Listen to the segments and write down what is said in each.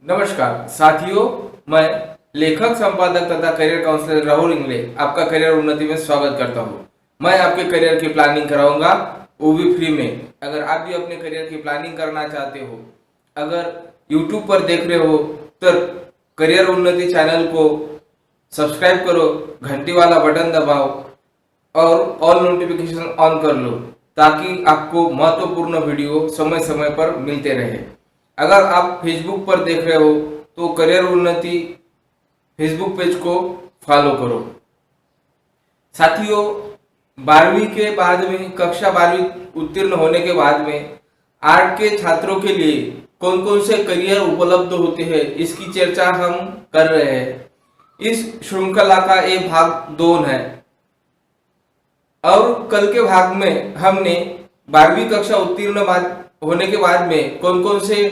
नमस्कार साथियों, मैं लेखक संपादक तथा करियर काउंसलर राहुल इंगले आपका करियर उन्नति में स्वागत करता हूं। मैं आपके करियर की प्लानिंग कराऊंगा, वो भी फ्री में। अगर आप भी अपने करियर की प्लानिंग करना चाहते हो, अगर YouTube पर देख रहे हो तो करियर उन्नति चैनल को सब्सक्राइब करो, घंटी वाला बटन दबाओ और ऑल नोटिफिकेशन ऑन कर लो ताकि आपको महत्वपूर्ण वीडियो समय समय पर मिलते रहे। अगर आप फेसबुक पर देख रहे हो तो करियर उन्नति फेसबुक पेज को फॉलो करो। साथियों, 12वीं के बाद में कक्षा 12वीं उत्तीर्ण होने के बाद में आर्ट के छात्रों के लिए कौन कौन से करियर उपलब्ध होते हैं, इसकी चर्चा हम कर रहे हैं। इस श्रृंखला का ये भाग 2 है और कल के भाग में हमने 12वीं कक्षा उत्तीर्ण होने के बाद में कौन कौन से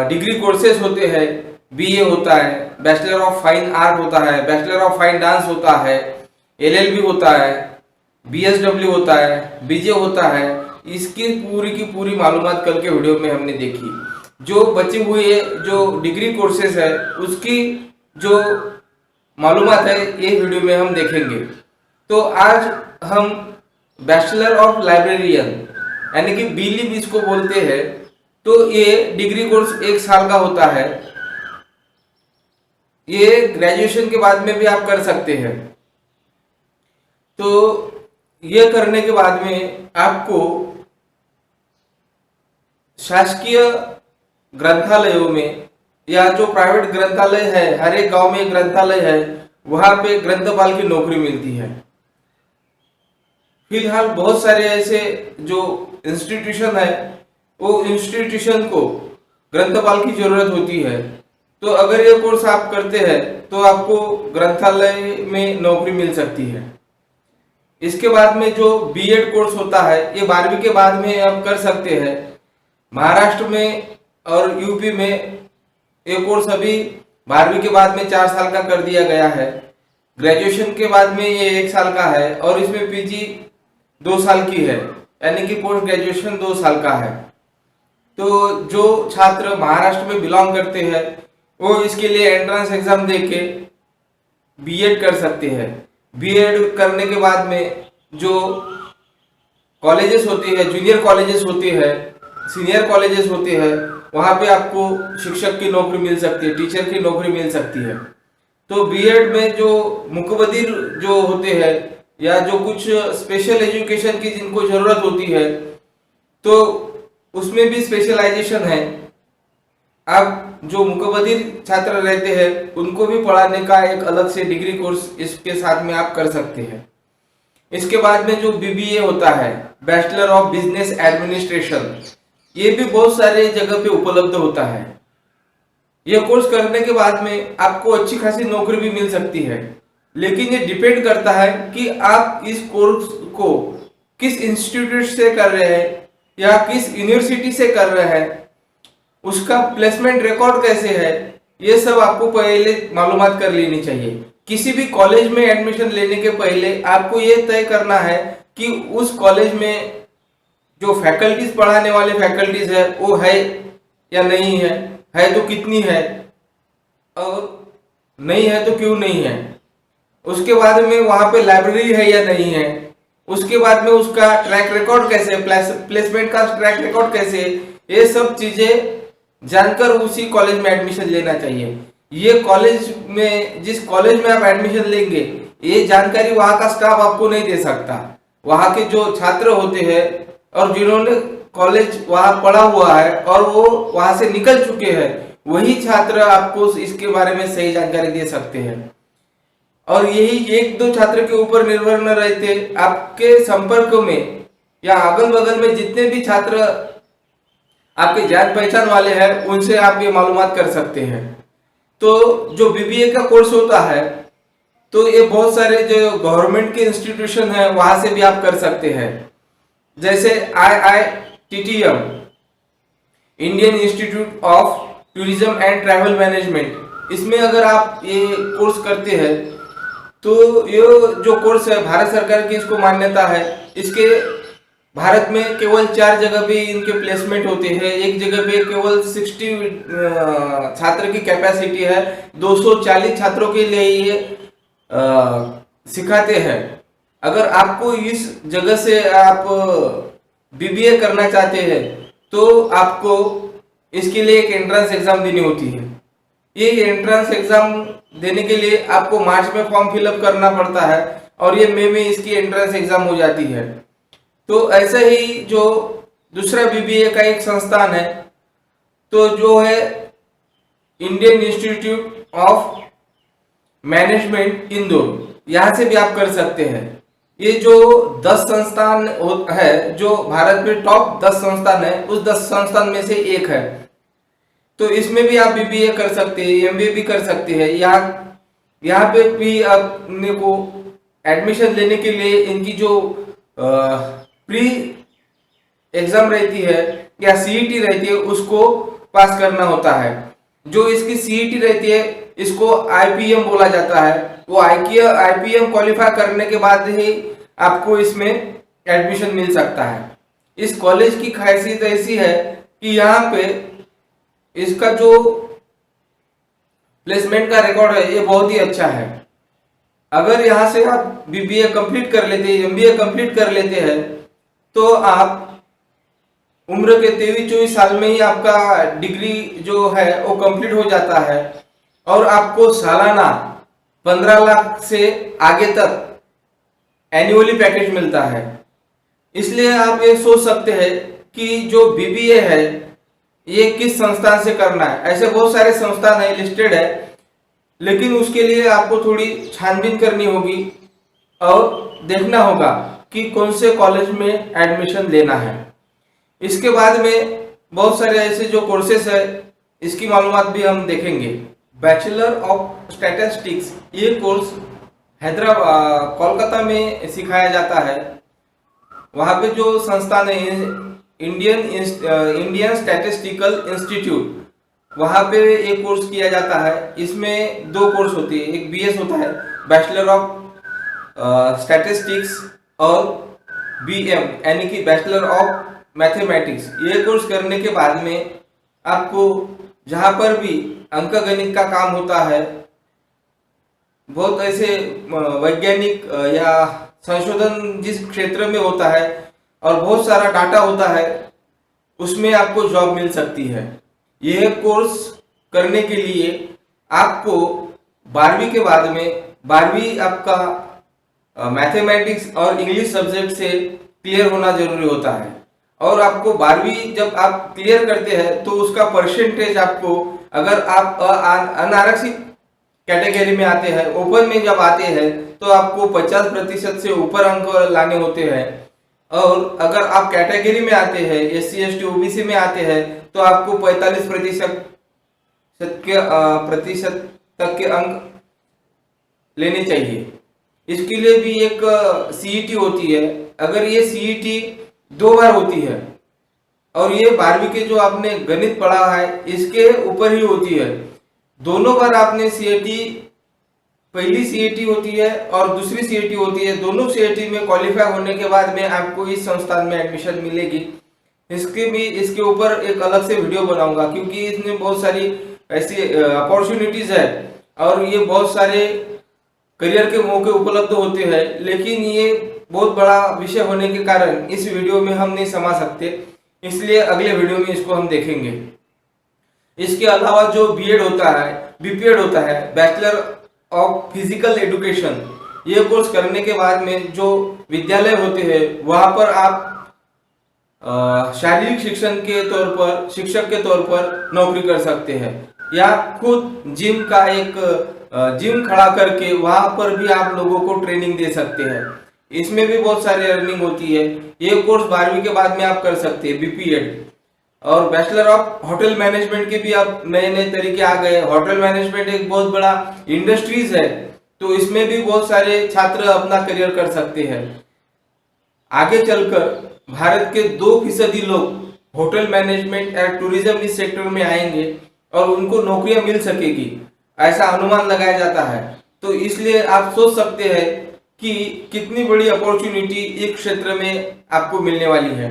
डिग्री कोर्सेज होते हैं, बीए होता है, बैचलर ऑफ फाइन आर्ट होता है, बैचलर ऑफ फाइन डांस होता है, एलएलबी होता है, बीएसडब्ल्यू होता है, बीजे होता है, इसकी पूरी की पूरी मालूमात कल के वीडियो में हमने देखी। जो बची हुई जो डिग्री कोर्सेज है उसकी जो मालूमात है ये वीडियो में हम देखेंगे। तो आज हम बैचलर ऑफ लाइब्रेरियन यानी कि बीलिब इसको बोलते हैं, तो ये डिग्री कोर्स 1 साल का होता है। ये ग्रेजुएशन के बाद में भी आप कर सकते हैं। तो ये करने के बाद में आपको शासकीय ग्रंथालयों में या जो प्राइवेट ग्रंथालय है, हर एक गांव में एक ग्रंथालय है, वहां पे ग्रंथपाल की नौकरी मिलती है। फिलहाल बहुत सारे ऐसे जो इंस्टीट्यूशन है, वो इंस्टीट्यूशन को ग्रंथपाल की जरूरत होती है। तो अगर ये कोर्स आप करते हैं तो आपको ग्रंथालय में नौकरी मिल सकती है। इसके बाद में जो बीएड कोर्स होता है ये 12वीं के बाद में आप कर सकते हैं। महाराष्ट्र में और यूपी में ये कोर्स अभी 12वीं के बाद में 4 साल का कर दिया गया है। ग्रेजुएशन के बाद में ये 1 साल का है और इसमें पीजी 2 साल की है, यानी कि पोस्ट ग्रेजुएशन 2 साल का है। तो जो छात्र महाराष्ट्र में बिलोंग करते हैं वो इसके लिए एंट्रेंस एग्जाम देके बीएड कर सकते हैं। बीएड करने के बाद में जो कॉलेजेस होते हैं, जूनियर कॉलेजेस होते हैं, सीनियर कॉलेजेस होते हैं, वहाँ पे आपको शिक्षक की नौकरी मिल सकती है, टीचर की नौकरी मिल सकती है। तो बीएड में जो मुकबदिर जो होते हैं या जो कुछ स्पेशल एजुकेशन की जिनको जरूरत होती है, तो उसमें भी स्पेशलाइजेशन है। अब जो मुकबदिर छात्र रहते हैं उनको भी पढ़ाने का एक अलग से डिग्री कोर्स इसके साथ में आप कर सकते हैं। इसके बाद में जो बीबीए होता है, बैचलर ऑफ बिजनेस एडमिनिस्ट्रेशन, ये भी बहुत सारे जगह पे उपलब्ध होता है। यह कोर्स करने के बाद में आपको अच्छी खासी नौकरी भी मिल सकती है, लेकिन ये डिपेंड करता है कि आप इस कोर्स को किस इंस्टीट्यूट से कर रहे हैं या किस यूनिवर्सिटी से कर रहे हैं, उसका प्लेसमेंट रिकॉर्ड कैसे है, ये सब आपको पहले मालूमात कर लेनी चाहिए। किसी भी कॉलेज में एडमिशन लेने के पहले आपको ये तय करना है कि उस कॉलेज में जो फैकल्टीज पढ़ाने वाले फैकल्टीज है वो है या नहीं है तो कितनी है और नहीं है तो क्यों नहीं है। उसके बाद में वहां पे लाइब्रेरी है या नहीं है। उसके बाद में उसका ट्रैक रिकॉर्ड कैसे, प्लेसमेंट का ट्रैक रिकॉर्ड कैसे, ये सब चीजें जानकर उसी कॉलेज में एडमिशन लेना चाहिए। ये कॉलेज में, जिस कॉलेज में आप एडमिशन लेंगे, ये जानकारी वहां का स्टाफ आपको नहीं दे सकता। वहां के जो छात्र होते हैं और जिन्होंने कॉलेज वहां पढ़ा हुआ है और वो वहां से निकल चुके हैं, वही छात्र आपको इसके बारे में सही जानकारी दे सकते हैं। और यही 1-2 छात्र के ऊपर निर्भर न रहते, आपके संपर्क में या अगल बगल में जितने भी छात्र आपके जान पहचान वाले हैं उनसे आप ये मालूमात कर सकते हैं। तो जो बीबीए का कोर्स होता है, तो ये बहुत सारे जो गवर्नमेंट के इंस्टीट्यूशन है वहां से भी आप कर सकते हैं। जैसे IITTM, Indian institute of tourism and travel management, इसमें अगर आप ये कोर्स करते हैं तो ये जो कोर्स है भारत सरकार की इसको मान्यता है। इसके भारत में केवल 4 जगह पे इनके प्लेसमेंट होते हैं। एक जगह पे केवल 60 छात्र की कैपेसिटी है, 240 छात्रों के लिए ये सिखाते हैं। अगर आपको इस जगह से आप बीबीए करना चाहते हैं तो आपको इसके लिए एक एंट्रेंस एग्जाम देनी होती है। ये एंट्रेंस एग्जाम देने के लिए आपको मार्च में फॉर्म फिलअप करना पड़ता है और ये मई में इसकी एंट्रेंस एग्जाम हो जाती है। तो ऐसा ही जो दूसरा बीबीए का एक संस्थान है तो जो है Indian institute of management Indore, यहाँ से भी आप कर सकते हैं। ये जो 10 संस्थान है जो भारत में टॉप 10 संस्थान है, उस 10 संस्थान में से एक है। तो इसमें भी आप बीबीए कर सकते हैं, एमबीए भी कर सकते हैं। यहाँ पे भी अपने को एडमिशन लेने के लिए इनकी जो प्री एग्जाम रहती है या सीईटी रहती है उसको पास करना होता है। जो इसकी सीईटी रहती है इसको आईपीएम बोला जाता है। वो आईपीएम क्वालिफाई करने के बाद ही आपको इसमें एडमिशन मिल सकता है। इस कॉलेज की खासियत ऐसी है कि यहाँ पे इसका जो प्लेसमेंट का रिकॉर्ड है ये बहुत ही अच्छा है। अगर यहाँ से आप बीबीए कंप्लीट कर लेते हैं, एमबीए कंप्लीट कर लेते हैं तो आप उम्र के 23-24 साल में ही आपका डिग्री जो है वो कंप्लीट हो जाता है और आपको सालाना 15 लाख से आगे तक एनुअली पैकेज मिलता है। इसलिए आप ये सोच सकते हैं कि जो बीबीए है ये किस संस्थान से करना है। ऐसे बहुत सारे संस्थान है लिस्टेड है, लेकिन उसके लिए आपको थोड़ी छानबीन करनी होगी और देखना होगा कि कौन से कॉलेज में एडमिशन लेना है। इसके बाद में बहुत सारे ऐसे जो कोर्सेस है इसकी मालूमात भी हम देखेंगे। बैचलर ऑफ स्टैटिस्टिक्स ये कोर्स हैदराबाद कोलकाता में सिखाया जाता है। वहाँ पे जो संस्थान है इंडियन स्टैटिस्टिकल इंस्टीट्यूट, वहाँ पे एक कोर्स किया जाता है। इसमें 2 कोर्स होती है, एक बीएस होता है बैचलर ऑफ स्टैटिस्टिक्स और बीएम यानी कि बैचलर ऑफ मैथमेटिक्स। ये कोर्स करने के बाद में आपको जहाँ पर भी अंकगणित का काम होता है, बहुत ऐसे वैज्ञानिक या संशोधन जिस क्षेत्र में होता है और बहुत सारा डाटा होता है उसमें आपको जॉब मिल सकती है। यह कोर्स करने के लिए आपको 12वीं के बाद में 12वीं आपका मैथमेटिक्स और इंग्लिश सब्जेक्ट से क्लियर होना जरूरी होता है। और आपको 12वीं जब आप क्लियर करते हैं तो उसका परसेंटेज आपको, अगर आप अनारक्षित कैटेगरी में आते हैं, ओपन में जब आते हैं तो आपको 50% से ऊपर अंक लाने होते हैं। और अगर आप कैटेगरी में आते हैं, एससी एसटी ओबीसी में आते हैं, तो आपको 45% तक के अंक लेने चाहिए। इसके लिए भी एक सीईटी होती है। अगर ये सीईटी 2 बार होती है और ये 12वीं के जो आपने गणित पढ़ा है इसके ऊपर ही होती है। दोनों बार आपने सीईटी, पहली सीईटी होती है और दूसरी सीईटी होती है, दोनों सीईटी में क्वालिफाई होने के बाद में आपको इस संस्थान में एडमिशन मिलेगी। इसके ऊपर एक अलग से वीडियो बनाऊंगा क्योंकि इसमें बहुत सारी ऐसी अपॉर्चुनिटीज है और ये बहुत सारे करियर के मौके उपलब्ध होते हैं। लेकिन ये बहुत बड़ा विषय होने के कारण इस वीडियो में हम नहीं समझ सकते, इसलिए अगले वीडियो में इसको हम देखेंगे। इसके अलावा जो बीएड होता है, बीपीएड होता है, बैचलर ऑफ फिजिकल एजुकेशन, ये कोर्स करने के बाद में जो विद्यालय होते हैं वहां पर आप शारीरिक शिक्षण के तौर पर, शिक्षक के तौर पर नौकरी कर सकते हैं या खुद जिम का एक जिम खड़ा करके वहां पर भी आप लोगों को ट्रेनिंग दे सकते हैं। इसमें भी बहुत सारी अर्निंग होती है। ये कोर्स 12वीं के बाद में आप कर सकते हैं बीपीएड। और बैचलर ऑफ होटल मैनेजमेंट के भी अब नए नए तरीके आ गए। होटल मैनेजमेंट एक बहुत बड़ा इंडस्ट्रीज है, तो इसमें भी बहुत सारे छात्र अपना करियर कर सकते हैं। आगे चलकर भारत के 2% लोग होटल मैनेजमेंट या टूरिज्म इस सेक्टर में आएंगे और उनको नौकरियां मिल सकेगी, ऐसा अनुमान लगाया जाता है। तो इसलिए आप सोच सकते हैं कि कितनी बड़ी अपॉर्चुनिटी एक क्षेत्र में आपको मिलने वाली है।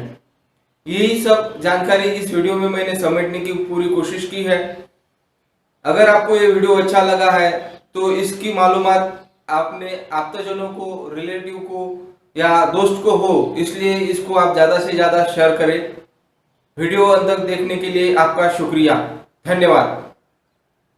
यही सब जानकारी इस वीडियो में मैंने समेटने की पूरी कोशिश की है। अगर आपको ये वीडियो अच्छा लगा है तो इसकी मालूमात आपने आप्तजनों को, रिलेटिव को या दोस्त को हो, इसलिए इसको आप ज़्यादा से ज़्यादा शेयर करें। वीडियो अंत तक देखने के लिए आपका शुक्रिया, धन्यवाद।